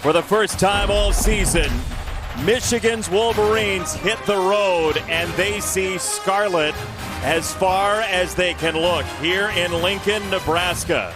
For the first time all season, Michigan's Wolverines hit the road and they see scarlet as far as they can look here in Lincoln, Nebraska.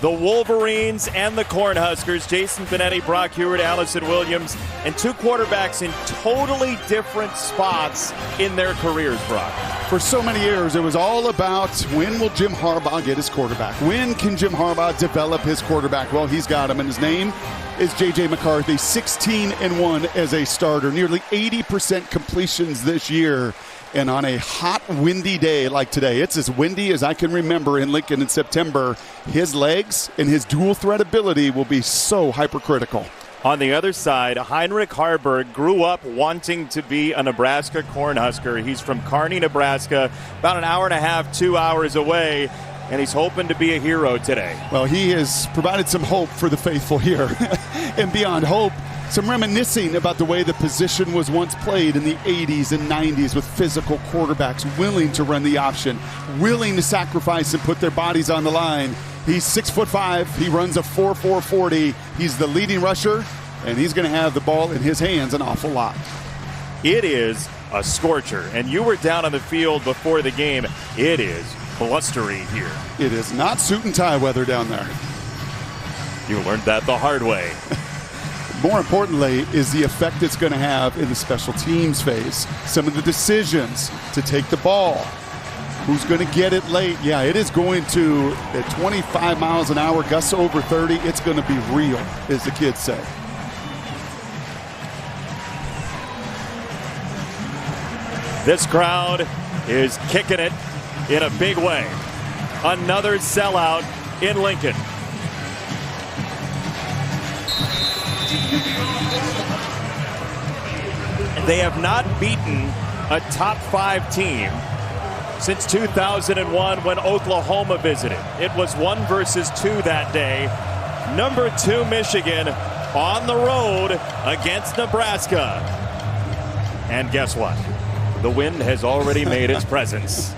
The Wolverines and the Cornhuskers, Jason Benetti, Brock Heward, Allison Williams, and two quarterbacks in totally different spots in their careers, Brock. For so many years, it was all about when will Jim Harbaugh get his quarterback? When can Jim Harbaugh develop his quarterback? Well, he's got him, and his name is J.J. McCarthy, 16-1 as a starter, nearly 80% completions this year. And on a hot, windy day like today, it's as windy as I can remember in Lincoln in September, his legs and his dual threat ability will be so hypercritical. On the other side, Heinrich Harburg grew up wanting to be a Nebraska Cornhusker. He's from Kearney, Nebraska, about an hour and a half, 2 hours away, and he's hoping to be a hero today. Well, he has provided some hope for the faithful here. And beyond hope, some reminiscing about the way the position was once played in the 80s and 90s with physical quarterbacks willing to run the option, willing to sacrifice and put their bodies on the line. He's 6'5". He runs a 4.4 40. He's the leading rusher, and he's going to have the ball in his hands an awful lot. It is a scorcher, and you were down on the field before the game. It is blustery here. It is not suit and tie weather down there. You learned that the hard way. More importantly is the effect it's going to have in the special teams phase. Some of the decisions to take the ball. Who's going to get it late? Yeah, it is going to, at 25 miles an hour, gusts over 30, it's going to be real, as the kids say. This crowd is kicking it in a big way. Another sellout in Lincoln. They have not beaten a top 5 team since 2001 when Oklahoma visited. It was 1-2 that day. Number 2 Michigan on the road against Nebraska. And guess what? The wind has already made its presence.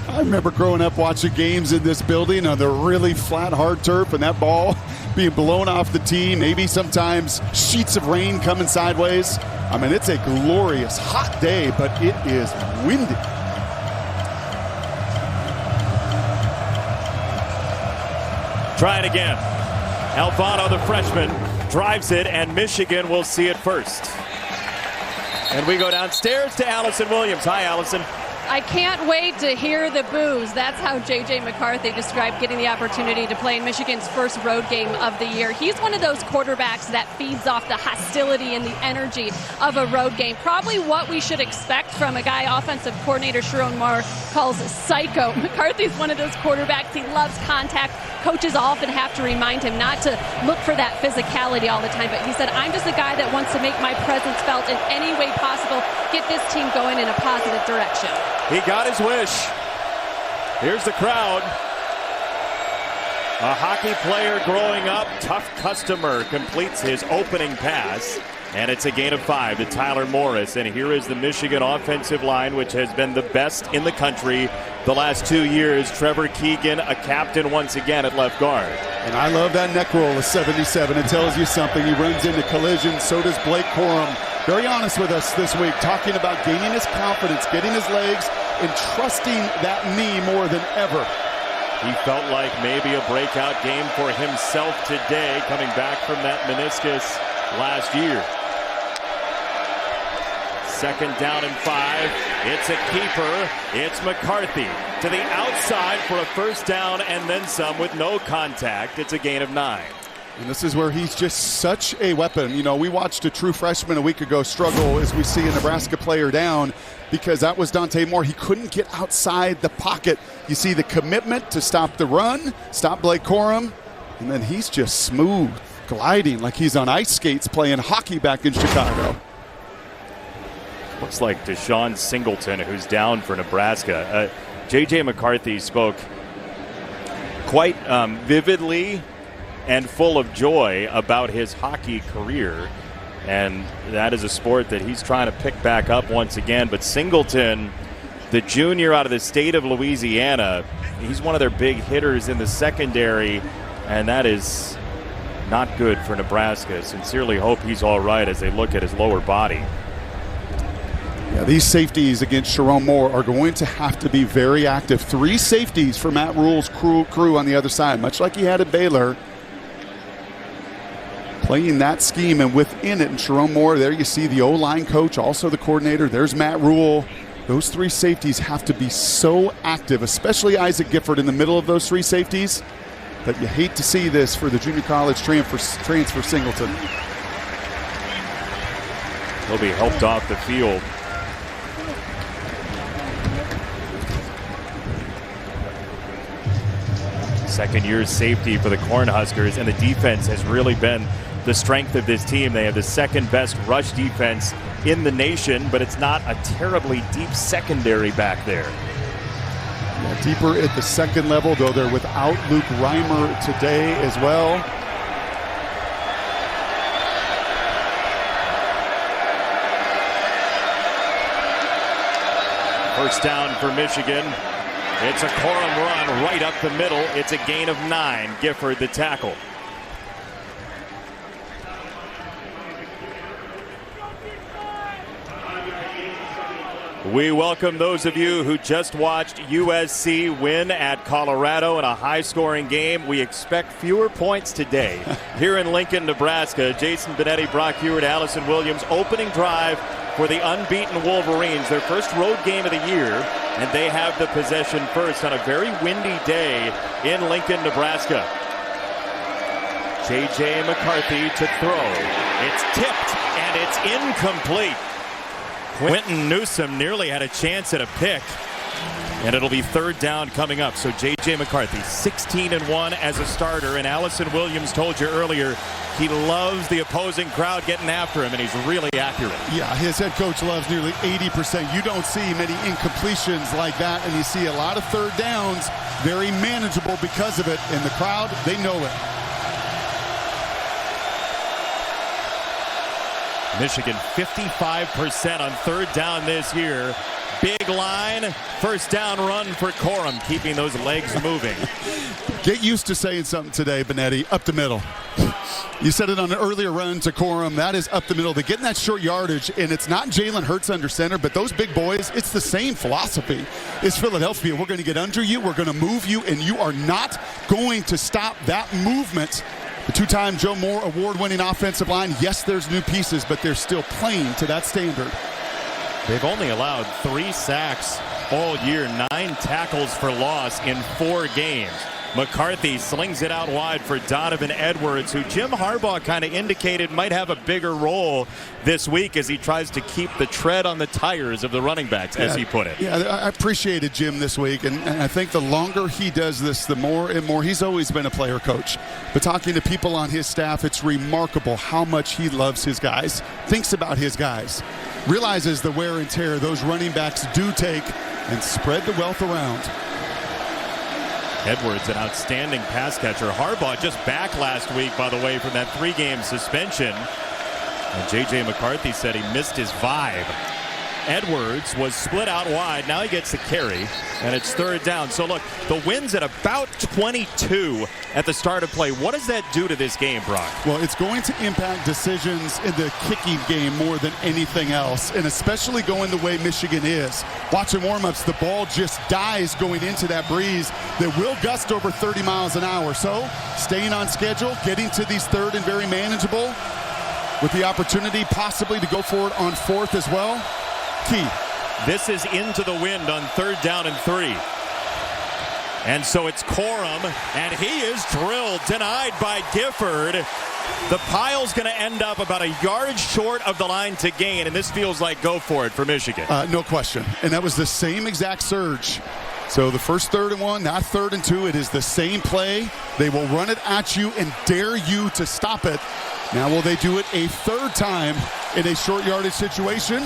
I remember growing up watching games in this building on the really flat, hard turf, and that ball being blown off the tee, maybe sometimes sheets of rain coming sideways. I mean, it's a glorious, hot day, but it is windy. Try it again. Alvano, the freshman, drives it, and Michigan will see it first. And we go downstairs to Allison Williams. Hi, Allison. I can't wait to hear the boos. That's how J.J. McCarthy described getting the opportunity to play in Michigan's first road game of the year. He's one of those quarterbacks that feeds off the hostility and the energy of a road game. Probably what we should expect from a guy offensive coordinator Sharon Moore calls psycho. McCarthy's one of those quarterbacks. He loves contact. Coaches often have to remind him not to look for that physicality all the time. But he said, I'm just a guy that wants to make my presence felt in any way possible, get this team going in a positive direction. He got his wish. Here's the crowd. A hockey player growing up, tough customer, completes his opening pass. And it's a gain of 5 to Tyler Morris. And here is the Michigan offensive line, which has been the best in the country the last 2 years. Trevor Keegan, a captain once again at left guard. And I love that neck roll of 77. It tells you something. He runs into collisions. So does Blake Corum. Very honest with us this week, talking about gaining his confidence, getting his legs, and trusting that knee more than ever. He felt like maybe a breakout game for himself today, coming back from that meniscus last year. 2nd down and 5. It's a keeper. It's McCarthy to the outside for a first down and then some with no contact. It's a gain of 9. And this is where he's just such a weapon. You know, we watched a true freshman a week ago struggle as we see a Nebraska player down because that was Dante Moore. He couldn't get outside the pocket. You see the commitment to stop the run, stop Blake Corum, and then he's just smooth, gliding like he's on ice skates playing hockey back in Chicago. Looks like Deshaun Singleton, who's down for Nebraska. J.J. McCarthy spoke quite vividly and full of joy about his hockey career. And that is a sport that he's trying to pick back up once again. But Singleton, the junior out of the state of Louisiana, he's one of their big hitters in the secondary. And that is not good for Nebraska. Sincerely hope he's all right as they look at his lower body. Yeah, these safeties against Sharon Moore are going to have to be very active. 3 safeties for Matt Rule's crew on the other side, much like he had at Baylor. Playing that scheme, and within it, and Sharon Moore, there you see the O-line coach, also the coordinator. There's Matt Rule. Those 3 safeties have to be so active, especially Isaac Gifford in the middle of those 3 safeties, that you hate to see this for the junior college transfer Singleton. He'll be helped off the field. Second-year safety for the Cornhuskers, and the defense has really been the strength of this team. They have the second-best rush defense in the nation, but it's not a terribly deep secondary back there. Yeah, deeper at the second level, though they're without Luke Reimer today as well. First down for Michigan. It's a Corum run right up the middle. It's a gain of 9. Gifford the tackle. We welcome those of you who just watched USC win at Colorado in a high-scoring game. We expect fewer points today. Here in Lincoln, Nebraska, Jason Benetti, Brock Heward, Allison Williams, opening drive for the unbeaten Wolverines, their first road game of the year, and they have the possession first on a very windy day in Lincoln, Nebraska. J.J. McCarthy to throw. It's tipped, and it's incomplete. Quentin Newsom nearly had a chance at a pick, and it'll be third down coming up. So J.J. McCarthy, 16-1 as a starter, and Allison Williams told you earlier he loves the opposing crowd getting after him, and he's really accurate. Yeah, his head coach loves nearly 80%. You don't see many incompletions like that, and you see a lot of third downs, very manageable because of it, and the crowd, they know it. Michigan 55% on third down this year. Big line, first down run for Corum, keeping those legs moving. Get used to saying something today, Benetti, up the middle. You said it on an earlier run to Corum. That is up the middle. They're getting that short yardage, and it's not Jalen Hurts under center, but those big boys, it's the same philosophy. It's Philadelphia. We're going to get under you. We're going to move you, and you are not going to stop that movement. The 2-time Joe Moore award-winning offensive line, yes, there's new pieces, but they're still playing to that standard. They've only allowed 3 sacks all year, 9 tackles for loss in 4 games. McCarthy slings it out wide for Donovan Edwards, who Jim Harbaugh kind of indicated might have a bigger role this week as he tries to keep the tread on the tires of the running backs, as he put it. Yeah, I appreciated Jim this week, and I think the longer he does this, the more and more. He's always been a player coach. But talking to people on his staff, it's remarkable how much he loves his guys, thinks about his guys, realizes the wear and tear those running backs do take, and spread the wealth around. Edwards, an outstanding pass catcher. Harbaugh just back last week, by the way, from that 3-game suspension. And J.J. McCarthy said he missed his vibe. Edwards was split out wide. Now he gets the carry, and it's third down. So, look, the wind's at about 22 at the start of play. What does that do to this game, Brock? Well, it's going to impact decisions in the kicking game more than anything else, and especially going the way Michigan is. Watching warm-ups, the ball just dies going into that breeze that will gust over 30 miles an hour. So, staying on schedule, getting to these third and very manageable, with the opportunity possibly to go for it on fourth as well. Key. This is into the wind on third down and 3. And so it's Corum, and he is drilled, denied by Gifford. The pile's going to end up about a yard short of the line to gain, and this feels like go for it for Michigan. No question. And that was the same exact surge. So the first 3rd and 1, not 3rd and 2. It is the same play. They will run it at you and dare you to stop it. Now will they do it a 3rd time in a short yardage situation?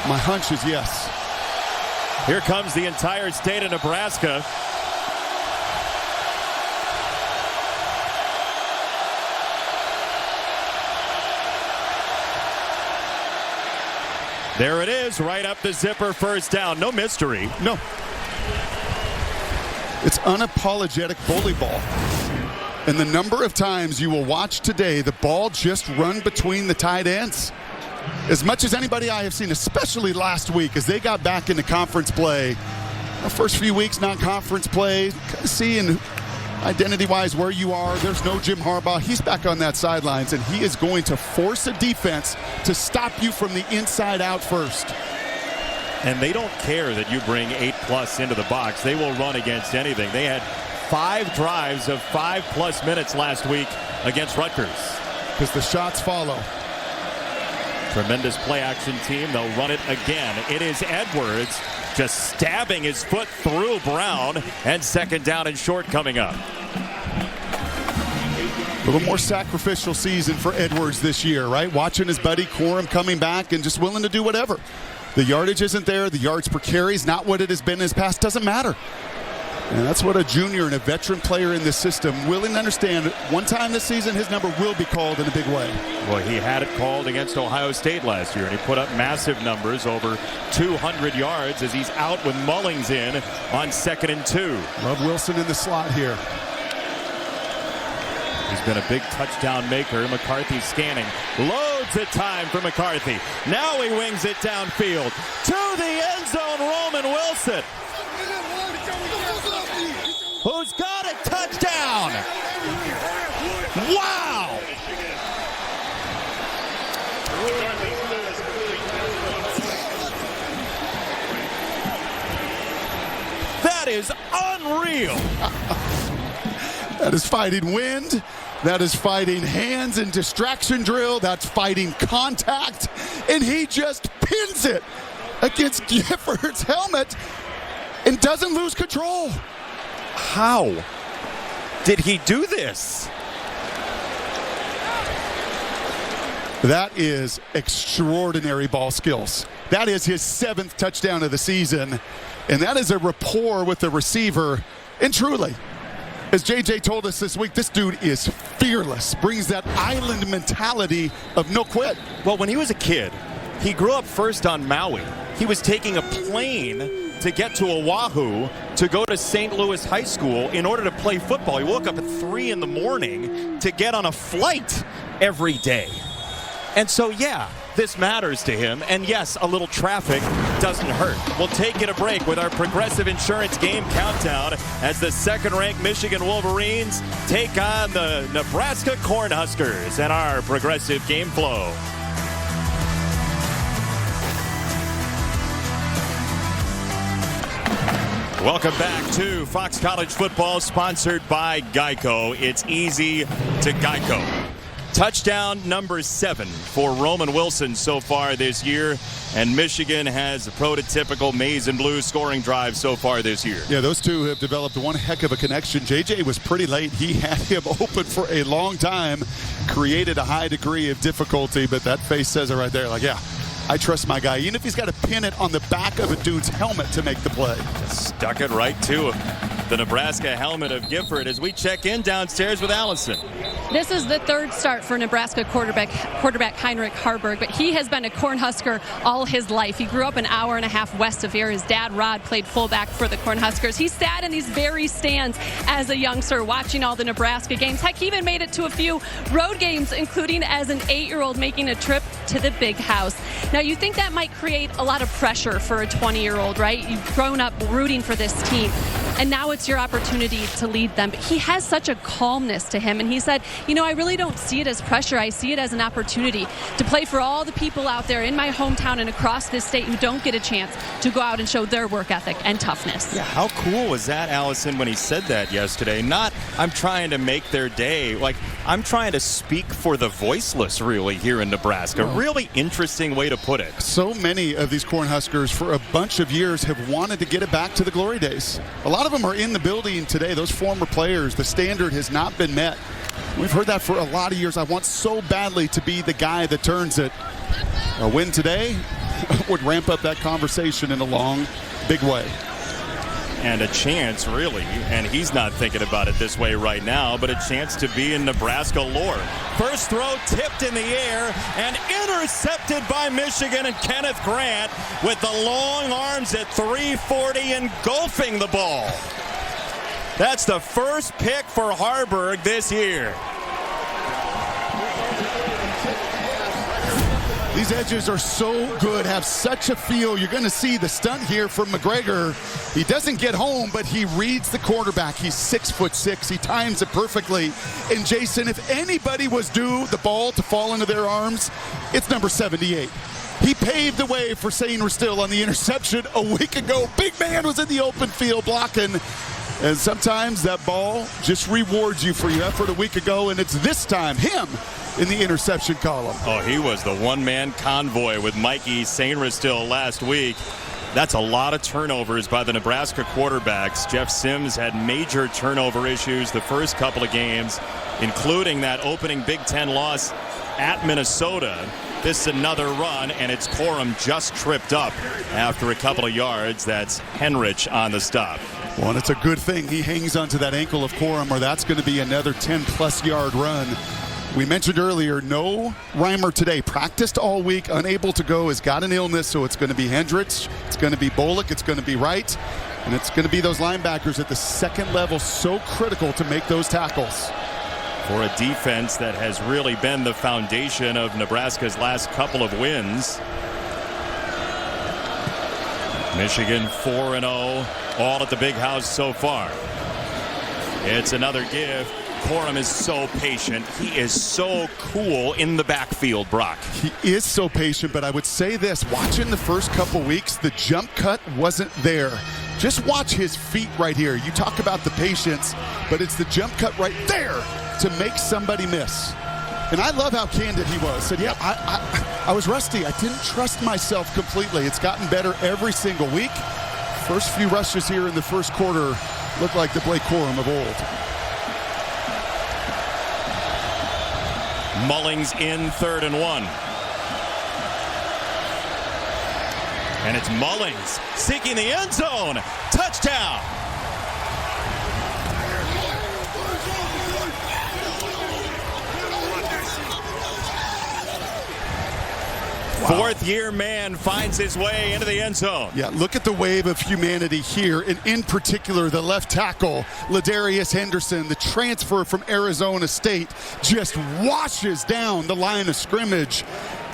My hunch is yes. Here comes the entire state of Nebraska. There it is, right up the zipper, first down. No mystery. No. It's unapologetic bully ball. And the number of times you will watch today the ball just run between the tight ends. As much as anybody I have seen, especially last week as they got back into conference play. The first few weeks, non-conference play, kind of seeing identity-wise where you are. There's no Jim Harbaugh. He's back on that sidelines, and he is going to force a defense to stop you from the inside out first. And they don't care that you bring 8+ into the box. They will run against anything. They had 5 drives of 5+ minutes last week against Rutgers. Because the shots follow. Tremendous play-action team. They'll run it again. It is Edwards just stabbing his foot through Brown, and second down and short coming up. A little more sacrificial season for Edwards this year, right? Watching his buddy Corum coming back and just willing to do whatever. The yardage isn't there. The yards per carry is not what it has been in his past. Doesn't matter. And that's what a junior and a veteran player in this system willing to understand. One time this season, his number will be called in a big way. Well, he had it called against Ohio State last year, and he put up massive numbers, over 200 yards as he's out with Mullings in on 2nd and 2. Love Wilson in the slot here. He's been a big touchdown maker. McCarthy scanning. Loads of time for McCarthy. Now he wings it downfield to the end zone. Roman Wilson, who's got a touchdown. Wow! That is unreal. That is fighting wind. That is fighting hands and distraction drill. That's fighting contact. And he just pins it against Gifford's helmet and doesn't lose control. How did he do this? That is extraordinary ball skills. That is his 7th touchdown of the season. And that is a rapport with the receiver. And truly, as JJ told us this week, this dude is fearless. Brings that island mentality of no quit. Well, when he was a kid, he grew up first on Maui. He was taking a plane to get to Oahu to go to St. Louis High School in order to play football. He woke up at 3 in the morning to get on a flight every day. And so, yeah, this matters to him. And yes, a little traffic doesn't hurt. We'll take it a break with our Progressive Insurance game countdown as the 2nd-ranked Michigan Wolverines take on the Nebraska Cornhuskers and our Progressive game flow. Welcome back to Fox College Football, sponsored by Geico. It's easy to Geico. Touchdown number 7 for Roman Wilson so far this year, and Michigan has a prototypical maize and blue scoring drive so far this year. Yeah, those two have developed one heck of a connection. JJ was pretty late. He had him open for a long time, created a high degree of difficulty, but that face says it right there. Like, yeah, I trust my guy, even if he's got to pin it on the back of a dude's helmet to make the play. Just stuck it right to him. The Nebraska helmet of Gifford as we check in downstairs with Allison. This is the 3rd start for Nebraska quarterback Heinrich Harburg, but he has been a Cornhusker all his life. He grew up an hour and a half west of here. His dad, Rod, played fullback for the Cornhuskers. He sat in these very stands as a youngster watching all the Nebraska games. Heck, he even made it to a few road games, including as an 8-year-old making a trip to the Big House. Now, you think that might create a lot of pressure for a 20-year-old, right? You've grown up rooting for this team, and now it's your opportunity to lead them. But he has such a calmness to him, and he said, I really don't see it as pressure. I see it as an opportunity to play for all the people out there in my hometown and across this state who don't get a chance to go out and show their work ethic and toughness. Yeah, how cool was that, Allison, when he said that yesterday? Not, I'm trying to make their day. Like, I'm trying to speak for the voiceless, really, here in Nebraska. Really interesting way to put it. So many of these Cornhuskers for a bunch of years have wanted to get it back to the glory days. A lot of them are in the building today. Those former players, the standard has not been met. We've heard that for a lot of years. I want so badly to be the guy that turns it. A win today would ramp up that conversation in a long, big way. And a chance, really, and he's not thinking about it this way right now, but a chance to be in Nebraska lore. First throw tipped in the air and intercepted by Michigan, and Kenneth Grant with the long arms at 340 engulfing the ball. That's the first pick for Harburg this year. These edges are so good, have such a feel. You're going to see the stunt here from McGregor. He doesn't get home, but he reads the quarterback. He's 6'6". He times it perfectly. And Jason, if anybody was due the ball to fall into their arms, it's number 78. He paved the way for Shane Restill on the interception a week ago. Big man was in the open field blocking. And sometimes that ball just rewards you for your effort a week ago, and it's this time him in the interception column. Oh, he was the one-man convoy with Mikey Sainristil last week. That's a lot of turnovers by the Nebraska quarterbacks. Jeff Sims had major turnover issues the first couple of games, including that opening Big Ten loss at Minnesota. This is another run, and it's Corum just tripped up after a couple of yards. That's Henrich on the stop. Well, and it's a good thing he hangs onto that ankle of Corum, or that's going to be another 10-plus yard run. We mentioned earlier, no Reimer today. Practiced all week, unable to go, has got an illness, so it's going to be Hendricks, it's going to be Bullock, it's going to be Wright, and it's going to be those linebackers at the second level, so critical to make those tackles. For a defense that has really been the foundation of Nebraska's last couple of wins. Michigan 4-0, all at the Big House so far. It's another give. Corum is so patient. He is so cool in the backfield, Brock. He is so patient, but I would say this. Watching the first couple weeks, the jump cut wasn't there. Just watch his feet right here. You talk about the patience, but it's the jump cut right there to make somebody miss. And I love how candid he was. Said, yeah, I was rusty. I didn't trust myself completely. It's gotten better every single week. First few rushes here in the first quarter look like the Blake Corum of old. Mullings in 3rd and 1. And it's Mullings seeking the end zone. Touchdown. Wow. Fourth-year man finds his way into the end zone. Yeah, look at the wave of humanity here, and in particular, the left tackle, Ladarius Henderson, the transfer from Arizona State, just washes down the line of scrimmage.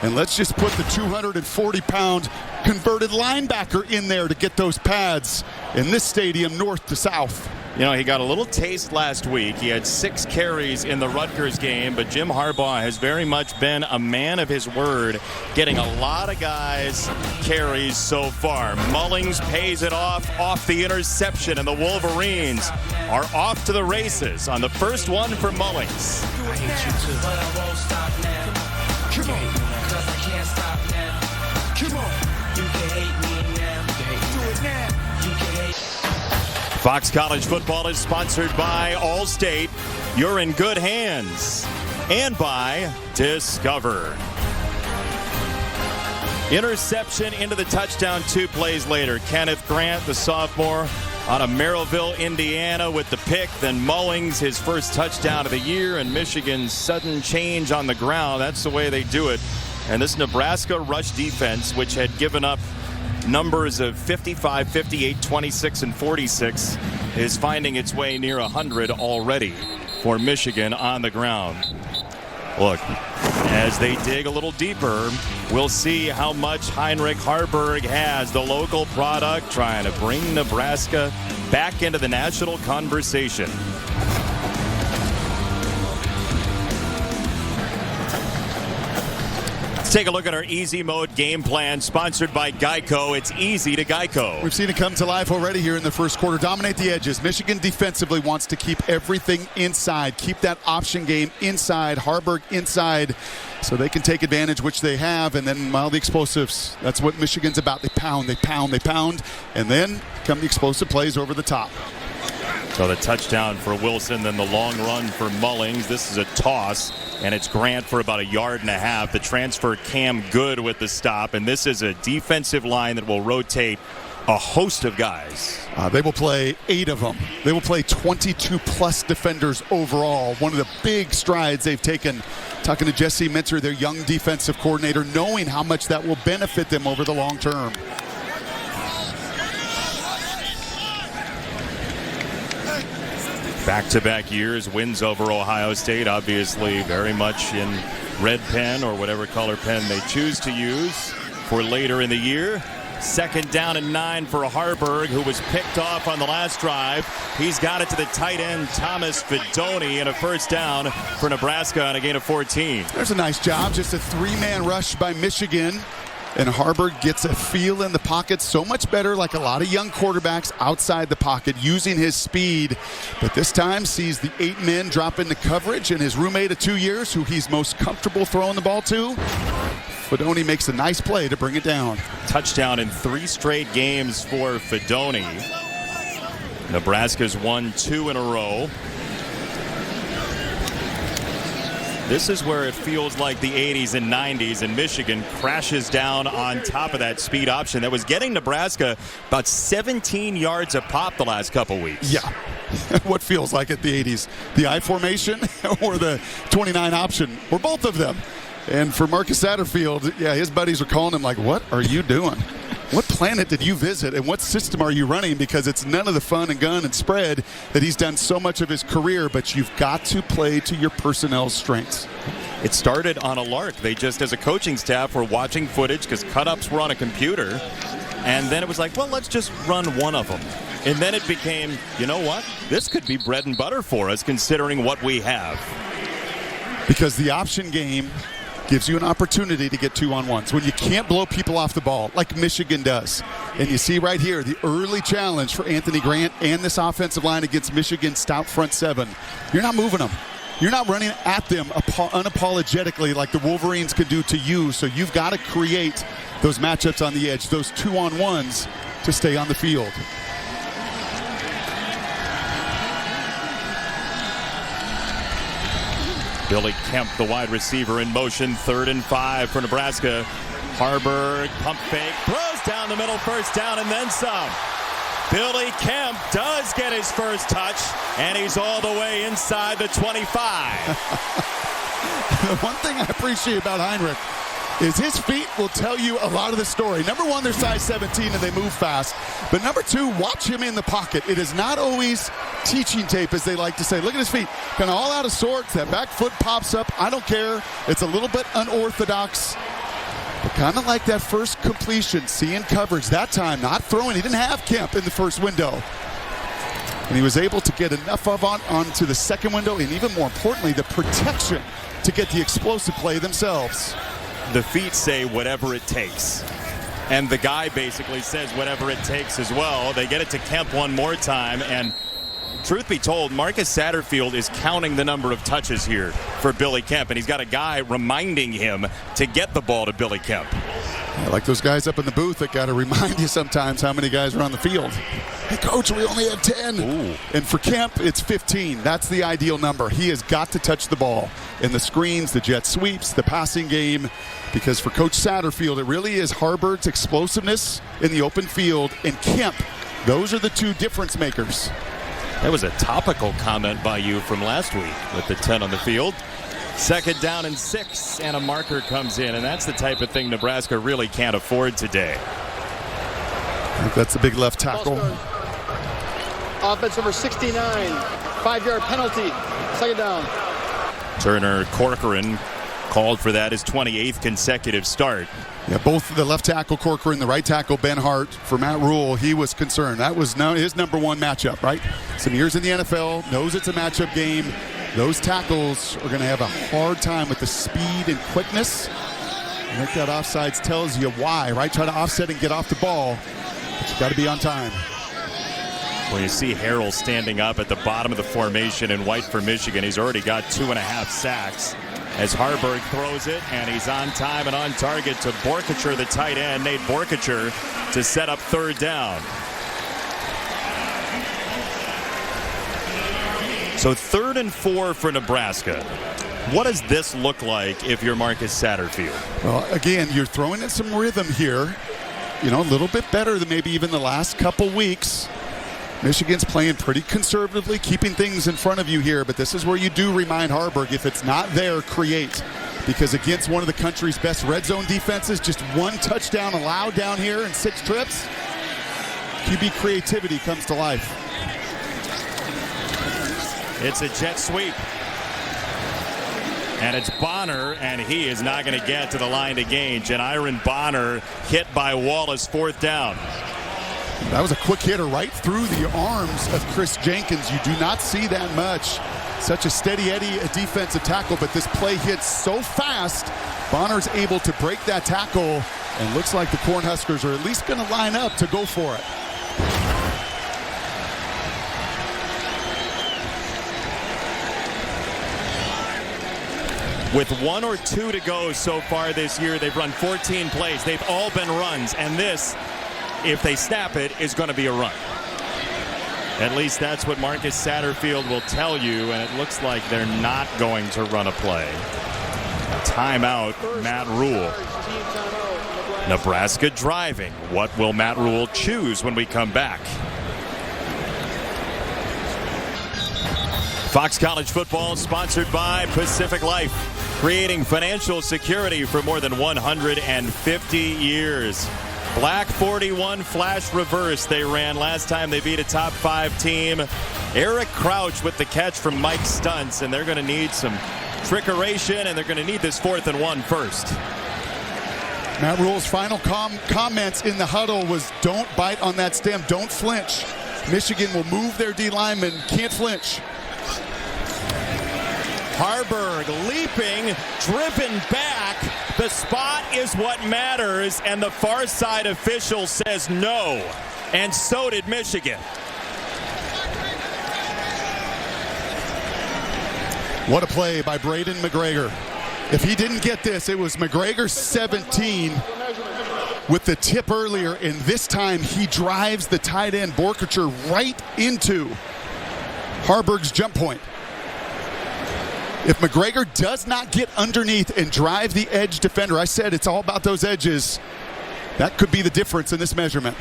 And let's just put the 240-pound converted linebacker in there to get those pads in this stadium north to south. You know, he got a little taste last week. He had 6 carries in the Rutgers game, but Jim Harbaugh has very much been a man of his word, getting a lot of guys carries so far. Mullings pays it off the interception, and the Wolverines are off to the races on the first one for Mullings. I hate you too, but I won't stop now. Come on, 'cause I can't stop now. Come on, you can hate me now. You can hate me. Do it now. You can hate. Fox College Football is sponsored by Allstate. You're in good hands. And by Discover. Interception into the touchdown 2 plays later. Kenneth Grant, the sophomore, out of Merrillville, Indiana, with the pick. Then Mullings, his first touchdown of the year, and Michigan's sudden change on the ground. That's the way they do it. And this Nebraska rush defense, which had given up numbers of 55, 58, 26, and 46, is finding its way near 100 already for Michigan on the ground. Look, as they dig a little deeper, we'll see how much Heinrich Harburg has, the local product, trying to bring Nebraska back into the national conversation. Take a look at our Easy Mode game plan, sponsored by Geico. It's easy to Geico. We've seen it come to life already here in the first quarter. Dominate the edges. Michigan defensively wants to keep everything inside. Keep that option game inside. Harburg inside so they can take advantage, which they have. And then, well, the explosives. That's what Michigan's about. They pound, they pound, they pound. And then come the explosive plays over the top. So the touchdown for Wilson, then the long run for Mullings. This is a toss, and it's Grant for about 1.5 yards. The transfer Cam Good with the stop, and this is a defensive line that will rotate a host of guys. They will play 8 of them. They will play 22-plus defenders overall. One of the big strides they've taken. Talking to Jesse Minter, their young defensive coordinator, knowing how much that will benefit them over the long term. Back-to-back years, wins over Ohio State, obviously very much in red pen or whatever color pen they choose to use for later in the year. 2nd down and 9 for Harburg, who was picked off on the last drive. He's got it to the tight end, Thomas Fidoni, and a 1st down for Nebraska on a gain of 14. There's a nice job, just a 3-man rush by Michigan. And Harburg gets a feel in the pocket so much better, like a lot of young quarterbacks outside the pocket, using his speed. But this time sees the 8 men drop into coverage, and his roommate of 2 years, who he's most comfortable throwing the ball to, Fidoni makes a nice play to bring it down. Touchdown in 3 straight games for Fidoni. Nebraska's won 2 in a row. This is where it feels like the 80s and 90s, and Michigan crashes down on top of that speed option that was getting Nebraska about 17 yards a pop the last couple weeks. Yeah. What feels like at the 80s? The I formation or the 29 option, or both of them? And for Marcus Satterfield, yeah, his buddies were calling him like, what are you doing? What planet did you visit, and what system are you running? Because it's none of the fun and gun and spread that he's done so much of his career, but you've got to play to your personnel's strengths. It started on a lark. They just, as a coaching staff, were watching footage because cut-ups were on a computer, and then it was like, well, let's just run one of them. And then it became, you know what? This could be bread and butter for us considering what we have. Because the option game gives you an opportunity to get 2-on-1s when you can't blow people off the ball like Michigan does. And you see right here the early challenge for Anthony Grant and this offensive line against Michigan's stout front 7. You're not moving them. You're not running at them unapologetically like the Wolverines could do to you. So you've got to create those matchups on the edge, those 2-on-1s to stay on the field. Billy Kemp, the wide receiver, in motion. 3rd and 5 for Nebraska. Harburg, pump fake, throws down the middle, 1st down, and then some. Billy Kemp does get his first touch, and he's all the way inside the 25. The one thing I appreciate about Heinrich is his feet will tell you a lot of the story. Number 1, they're size 17 and they move fast. But number 2, watch him in the pocket. It is not always teaching tape, as they like to say. Look at his feet. Kind of all out of sorts. That back foot pops up. I don't care. It's a little bit unorthodox. But kind of like that first completion, seeing coverage. That time, not throwing. He didn't have Kemp in the first window. And he was able to get enough of onto the second window, and even more importantly, the protection to get the explosive play themselves. The feet say whatever it takes. And the guy basically says whatever it takes as well. They get it to Kemp one more time, and truth be told, Marcus Satterfield is counting the number of touches here for Billy Kemp, and he's got a guy reminding him to get the ball to Billy Kemp. I like those guys up in the booth that got to remind you sometimes how many guys are on the field. Hey, Coach, we only have 10. Ooh. And for Kemp, it's 15. That's the ideal number. He has got to touch the ball in the screens, the jet sweeps, the passing game, because for Coach Satterfield, it really is Harburg's explosiveness in the open field and Kemp. Those are the 2 difference makers. That was a topical comment by you from last week with the 10 on the field. 2nd down and 6, and a marker comes in, and that's the type of thing Nebraska really can't afford today. I think that's a big left tackle. Offense number 69, 5-yard penalty, 2nd down. Turner Corcoran called for that, his 28th consecutive start. Yeah, both the left tackle Corcoran, the right tackle Ben Hart. For Matt Rule, he was concerned. That was his number 1 matchup, right? Some years in the NFL, knows it's a matchup game. Those tackles are going to have a hard time with the speed and quickness. I think that offsides tells you why, right? Try to offset and get off the ball, but you got to be on time. When you see Harrell standing up at the bottom of the formation in white for Michigan, he's already got 2.5 sacks. As Harburg throws it, and he's on time and on target to Borkacher, the tight end, Nate Borkacher, to set up 3rd down. So 3rd and 4 for Nebraska. What does this look like if you're Marcus Satterfield? Well, again, you're throwing in some rhythm here. You know, a little bit better than maybe even the last couple weeks. Michigan's playing pretty conservatively, keeping things in front of you here, but this is where you do remind Harburg, if it's not there, create. Because against one of the country's best red zone defenses, just 1 touchdown allowed down here in 6 trips, QB creativity comes to life. It's a jet sweep. And it's Bonner, and he is not going to get to the line to gain. Janiron Bonner hit by Wallace, 4th down. That was a quick hitter right through the arms of Chris Jenkins. You do not see that much. Such a steady Eddie, a defensive tackle, but this play hits so fast. Bonner's able to break that tackle, and looks like the Cornhuskers are at least going to line up to go for it. With 1 or 2 to go so far this year, they've run 14 plays. They've all been runs, and this, if they snap it, is going to be a run. At least that's what Marcus Satterfield will tell you, and it looks like they're not going to run a play. Timeout, Matt Rule. Nebraska driving. What will Matt Rule choose when we come back? Fox College Football sponsored by Pacific Life, creating financial security for more than 150 years. Black 41 flash reverse they ran last time they beat a top 5 team. Eric Crouch with the catch from Mike Stuntz, and they're going to need some trickeration, and they're going to need this 4th and 1 first. Matt Rule's final comments in the huddle was, don't bite on that stem, don't flinch. Michigan will move their D linemen, can't flinch. Harburg leaping, driven back. The spot is what matters, and the far side official says no. And so did Michigan. What a play by Braden McGregor. If he didn't get this, it was McGregor 17 with the tip earlier, and this time he drives the tight end Borkacher right into Harburg's jump point. If McGregor does not get underneath and drive the edge defender, I said it's all about those edges, that could be the difference in this measurement.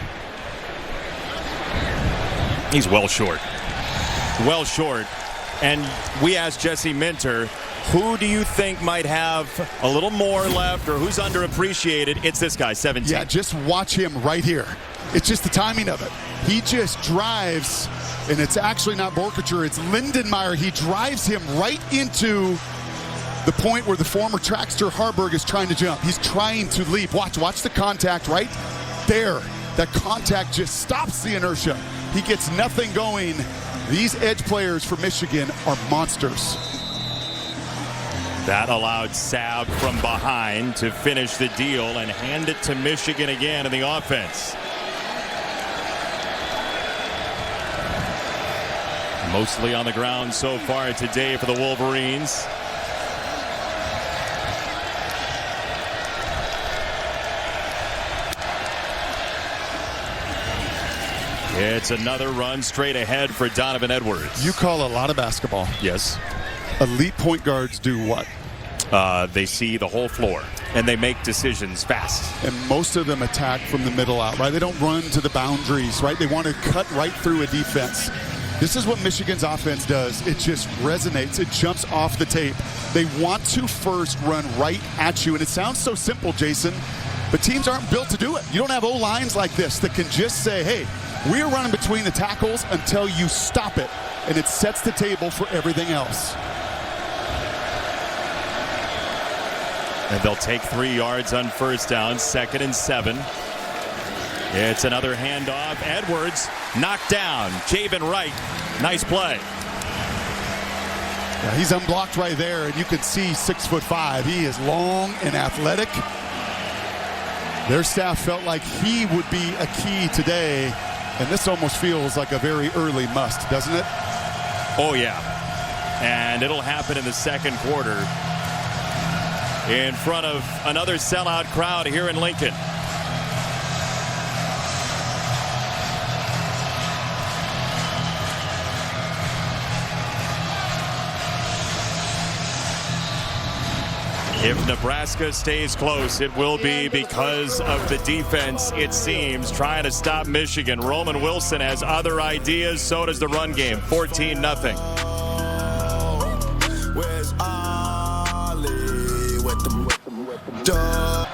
He's well short. Well short. And we asked Jesse Minter, who do you think might have a little more left or who's underappreciated? It's this guy, 17. Yeah, just watch him right here. It's just the timing of it. He just drives, and it's actually not Borkacher, it's Lindenmeyer. He drives him right into the point where the former trackster Harburg is trying to jump. He's trying to leap. Watch the contact right there. That contact just stops the inertia. He gets nothing going. These edge players for Michigan are monsters. That allowed Sabb from behind to finish the deal and hand it to Michigan again in the offense. Mostly on the ground so far today for the Wolverines. It's another run straight ahead for Donovan Edwards. You call a lot of basketball. Yes. Elite point guards do what? They see the whole floor, and they make decisions fast. And most of them attack from the middle out, right? They don't run to the boundaries, right? They want to cut right through a defense. This is what Michigan's offense does. It just resonates. It jumps off the tape. They want to first run right at you. And it sounds so simple, Jason, but teams aren't built to do it. You don't have O-lines like this that can just say, hey, we're running between the tackles until you stop it. And it sets the table for everything else. And they'll take 3 yards on first down, 2nd and 7. It's another handoff. Edwards knocked down. Javen Wright, nice play. Yeah, he's unblocked right there, and you can see 6'5". He is long and athletic. Their staff felt like he would be a key today, and this almost feels like a very early must, doesn't it? Oh, yeah. And it'll happen in the second quarter in front of another sellout crowd here in Lincoln. If Nebraska stays close, it will be because of the defense, it seems, trying to stop Michigan. Roman Wilson has other ideas. So does the run game. 14-0.